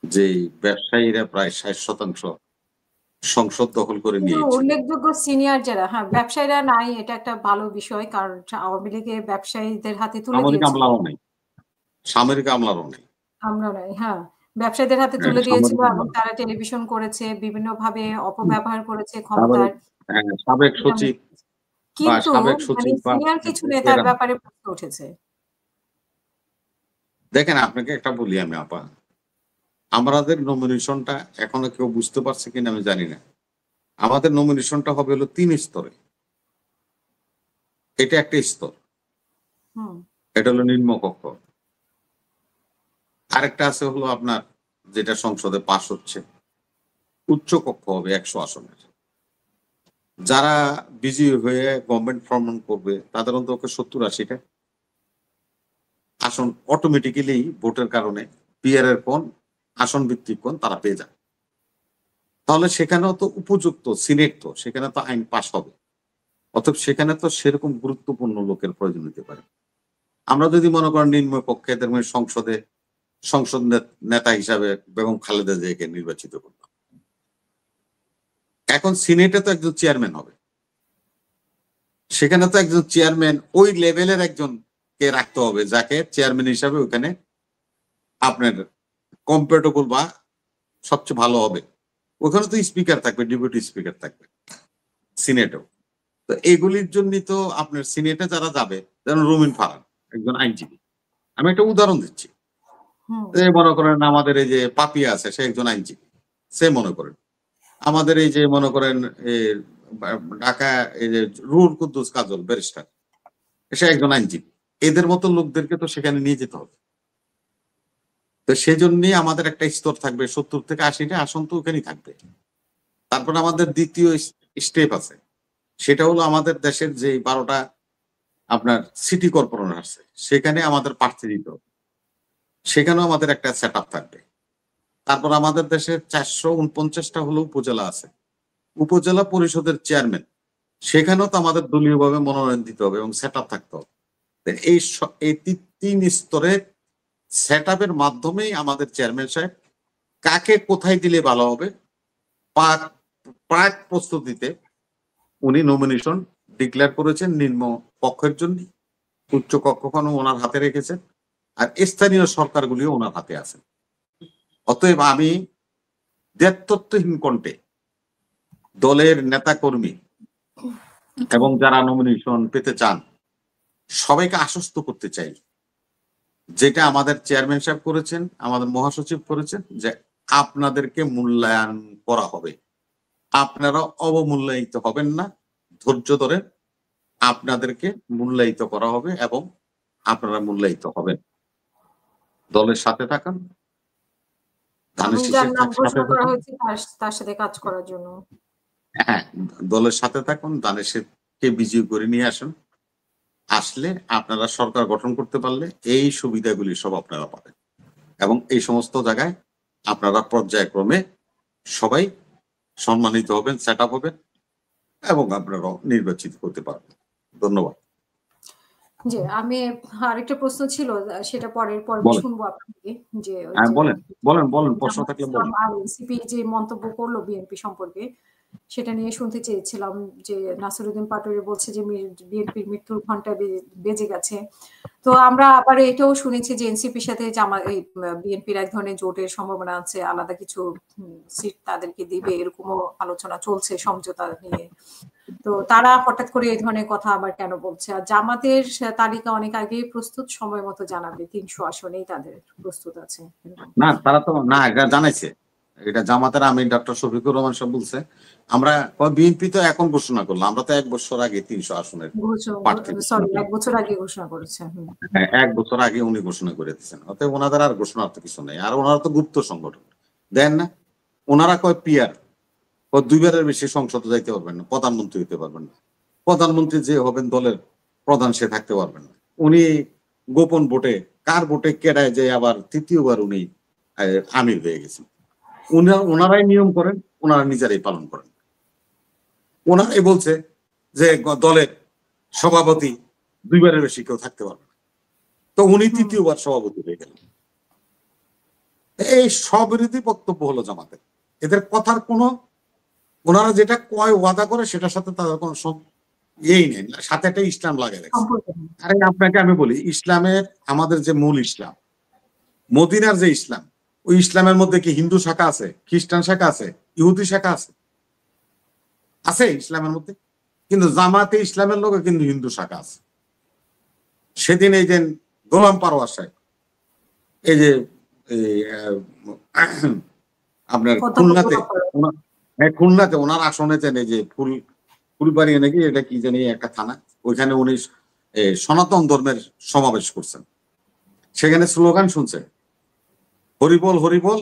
যে ব্যবসায়ীরা প্রায় 60% সংসদ দখল করে কিন্তু নিয়েছিল। উল্লেখযোগ্য সিনিয়র যারা, হ্যাঁ ব্যবসায়ীরা নাই, এটা একটা ভালো বিষয়, কারণ আওয়ামী লীগে ব্যবসায়ীদের হাতে তুলে সামরিক দিয়েছিল। আমলারও নেই, সামরিক আমলারও নেই। আমরা নাই, হ্যাঁ ব্যবসায়ীদের হাতে হ্যাঁ, তুলে দিয়েছিল সামরিক এবং আমলা। তারা টেলিভিশন করেছে, বিভিন্ন ভাবে হুম। অপব্যবহার করেছে তারপরে ক্ষমতার। সাবেক এটা আমি সচিব বা কিন্তু সাবেক মানে সচিব বা সিনিয়র কিছু নেতার এরা ব্যাপারে প্রশ্ন উঠেছে। দেখেন আপনাকে একটা বলি আমি আপা, আমাদের নমিনেশনটা এখনো কেউ বুঝতে পারছে কিনা আমি জানি না। আমাদের নমিনেশনটা হবে হলো ৩ স্তরে। এটা একটা স্তর, হুম। এটা হলো নিম্নকক্ষ। আরেকটা আছে হলো আপনার যেটা সংসদে পাস হচ্ছে, উচ্চ কক্ষ হবে ১০০ আসনের। যারা বিজয়ী হয়ে গভর্নমেন্ট ফর্ম করবে তাদের অন্তত ৭০-৮০টা আসন অটোমেটিক্যালি ভোটের কারণে পিআর এর কোন আসন ভিত্তিক কোন তারা পেয়ে যাবে। তাহলে সেখানেও তো উপযুক্ত সিনেট, তো সেখানে তো আইন পাস হবে। অতএব সেখানে তো সেরকম গুরুত্বপূর্ণ লোকের প্রয়োজন হতে পারে। আমরা যদি মনে করেন নিম্ন কক্ষে এদের মানে সংসদে সংসদ নেতা হিসাবে বেগম খালেদা জিয়াকে নির্বাচিত করলাম। এখন সিনেটে তো একজন চেয়ারম্যান হবে। সেখানে তো একজন চেয়ারম্যান ওই লেভেলের একজনকে রাখতে হবে যাকে চেয়ারম্যান হিসাবে ওখানে আপনার কম্পেটেবল বা সবচেয়ে ভালো হবে। ওখানে তো স্পিকার থাকবে, ডেপুটি স্পিকার থাকবে সিনেটেও। তো এগুলির জন্য তো আপনার সিনেটে যারা যাবে, যেমন রুমিন ফারহান একজন আইনজীবী, আমি একটা উদাহরণ দিচ্ছি। হুম। মনে করেন আমাদের এই যে পাপিয়া আছে, সে একজন আইনজীবী, সে মনে করেন আমাদের এই যে মনে করেন ঢাকা এই যে রুহুল কুদ্দুস কাজল ব্যারিস্টার, সে একজন আইনজীবী। এদের মতো লোকদেরকে তো সেখানে নিয়ে যেতে হবে। তো সেজন্যই আমাদের একটা স্তর থাকবে, ৭০ থেকে ৮০টা আসন তো ওখানেই থাকবে। তারপর আমাদের দ্বিতীয় স্টেপ আছে, সেটা হলো আমাদের দেশের যে ১২টা আপনার সিটি কর্পোরেশন আছে, সেখানে আমাদের প্রার্থী দিতে হবে। সেখানেও আমাদের একটা সেট আপ থাকবে। তারপর আমাদের দেশে ৪৪৯টা হলো উপজেলা আছে, উপজেলা পরিষদের চেয়ারম্যান, সেখানেও তো আমাদের দলীয়ভাবে মনোনয়ন দিতে হবে এবং সেট আপ থাকতে হবে। এই ৩ স্তরের সেট আপের মাধ্যমেই আমাদের চেয়ারম্যান সাহেব কাকে কোথায় দিলে ভালো হবে প্রাক প্রস্তুতিতে উনি নমিনেশন ডিক্লেয়ার করেছেন নিম্ন কক্ষের জন্য, উচ্চ কক্ষখানো ওনার হাতে রেখেছেন, আর স্থানীয় সরকারগুলিও ওনার হাতে আছে। অতএব আমি দেবতত্ত্বহীন কণ্ঠে দলের নেতা কর্মী এবং যারা নমিনেশন পেতে চান সবাইকে আশ্বস্ত করতে চাই, যেটা আমাদের চেয়ারম্যান সাহেব করেছেন, আমাদের মহাসচিব করেছেন, যে আপনাদেরকে মূল্যায়ন করা হবে। আপনারা অবমূল্যায়িত হবেন না, ধৈর্য ধরে আপনাদেরকে মূল্যায়িত করা হবে এবং আপনারা মূল্যায়িত হবেন। দলের সাথে থাকান, ধানের এবং যার শীষের নাম সাথে ঘোষণা করা থাকুন। হয়েছে তার সাথে কাজ করার জন্য। হ্যাঁ, দলের সাথে থাকুন, ধানের শীষকে বিজয়ী করে নিয়ে আসুন। আসলে আপনারা সরকার গঠন করতে পারলে এই সুবিধাগুলি সব আপনারা পাবেন এবং এই সমস্ত জায়গায় আপনারা পর্যায়ক্রমে সবাই সম্মানিত হবেন, সেট আপ হবেন এবং আপনারা নির্বাচিত করতে পারবেন। ধন্যবাদ। জি, আমি আরেকটা প্রশ্ন ছিল, সেটা পরের পর্বে বলেন। শুনবো আপনার থেকে। যে ওই হ্যাঁ, যে বলেন, বলেন, বলেন, প্রশ্ন জামাত থাকলে ইসলাম বলেন। আর এনসিপি যে মন্তব্য করলো বিএনপি সম্পর্কে, সেটা নিয়ে শুনতে চেয়েছিলাম। যে নাসিরুদ্দিন পাটোয়ারি বলছে যে বিএনপির মৃত্যুর ঘন্টা বেজে গেছে। তো আমরা আবার এটাও শুনেছি যে এনসিপির সাথে এই বিএনপির এক ধরনের জোটের সম্ভাবনা আছে, আলাদা কিছু সিট তাদেরকে দিবে, এরকমও আলোচনা চলছে সমঝোতা নিয়ে। তো তারা হঠাৎ করে এই ধরনের কথা আবার কেন বলছে? আর জামাতের তালিকা অনেক আগেই প্রস্তুত, সময় মতো জানাবে, ৩০০ আসনেই তাদের প্রস্তুত আছে। না, তারা তো না, এটা জানাইছে। এটা জামাতের আমির ডক্টর শফিকুর রহমান সাহেব বলছে, আমরা বিএনপি তো এখন ঘোষণা করলাম, আমরা তো ১ বছর আগে ৩০০ আসনের প্রার্থী ঘোষণা সরি, করি। ১ বছর আগে ঘোষণা করেছে। হ্যাঁ, ১ বছর আগে উনি ঘোষণা করে দিচ্ছেন। অতএব ওনাদের আর ঘোষণার তো কিছু নেই। আর ওনারা তো গুপ্ত সংগঠন। দেন না? ওনারা কয় পিয়ার। ২ বারের বেশি সংসদে যাইতে পারবেন না, প্রধানমন্ত্রী হইতে পারবেন না। প্রধানমন্ত্রী যে হবেন দলের প্রধান সে থাকতে পারবেন না। উনি গোপন ভোটে কার ভোটে কেডায় যে আবার ৩য় বার উনি আমির হয়ে গেছেন। ওনারাই নিয়ম করেন, ওনারা নিজেরাই পালন করেন। ওনারাই বলছে যে দলের সভাপতি ২ বারের বেশি কেউ থাকতে পারবে না। তো উনি ৩য় বার সভাপতি হয়ে গেলেন। এই স্ববিরোধী বক্তব্য হলো জামাতের। এদের কথার কোনো, ওনারা যেটা কয় ওয়াদা করে সেটার সাথে তাদের কোনো ইয়েই নেই, সাথে একটা ইসলাম লাগাই রাখছে। সম্পর্ক নেই। আরে আপনাকে আমি বলি, ইসলামের আমাদের যে মূল ইসলাম, মদিনার যে ইসলাম, ওই ইসলামের মধ্যে কি হিন্দু শাখা আছে, খ্রিস্টান শাখা আছে, ইহুদি শাখা আছে? আছে ইসলামের মধ্যে? কিন্তু জামাতে ইসলামের লোকে কিন্তু হিন্দু শাখা আছে। সেদিন এই যে গোলাম পারওয়ার সাহেব, এই যে আপনার খুলনাতে, খুলনাতে ওনার আসনেছেন এই যে ফুলবাড়ি নাকি এটা কি জানি একটা থানা, ওইখানে উনি সনাতন ধর্মের সমাবেশ করছেন। সেখানে স্লোগান শুনছে, হরিবল হরিবল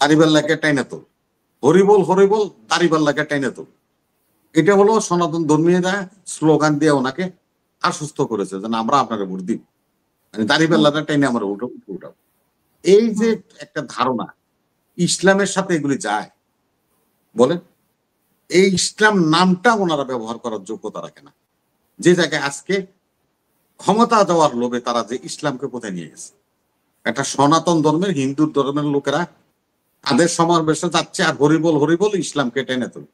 দাড়িপাল্লাকে টাইনা তোল, হরিবল হরিবল দাড়িপাল্লাকে টাইনা তোল। এটা হলো সনাতন ধর্মীয়রা স্লোগান দিয়ে ওনাকে আশ্বস্ত করেছে যে আমরা আপনাকে ভোট দিব, মানে দাড়িপাল্লাটা টাইনে আমরা উঠাবো। এই যে একটা ধারণা, ইসলামের সাথে এগুলি যায় বলেন? এই ইসলাম নামটা ওনারা ব্যবহার করার যোগ্যতা রাখে না। যে জায়গায় আজকে ক্ষমতা দেওয়ার লোভে তারা যে ইসলামকে কোথায় নিয়ে গেছে, একটা সনাতন ধর্মের হিন্দু ধর্মের লোকেরা তাদের সমাবেশে যাচ্ছে আর হরিবল হরিবল ইসলামকে টেনে তুল,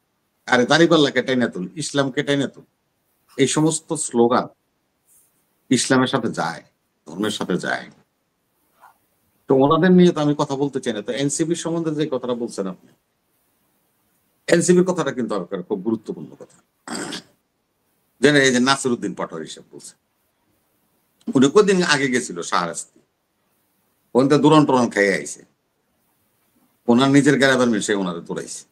আরে দাড়িপাল্লাকে টেনে তুল, ইসলামকে টেনে তুল। এই সমস্ত স্লোগান ইসলামের সাথে যায়, ধর্মের সাথে যায়। তো ওনাদের নিয়ে তো আমি কথা বলতে চাই না। তো এনসিপির সম্বন্ধে যে কথাটা বলছেন আপনি, এনসিপির কথাটা কিন্তু খুব গুরুত্বপূর্ণ কথা। যেন এই যে নাসিরউদ্দিন পাটোয়ারি সাহেব বলছে, উনি কদিন আগে গেছিল শাহরাস্তি, ওখান থেকে দুরন টরন খেয়ে আইছে, ওনার নিজের গ্যারাবের মিশে ওনারে তোলাইছে।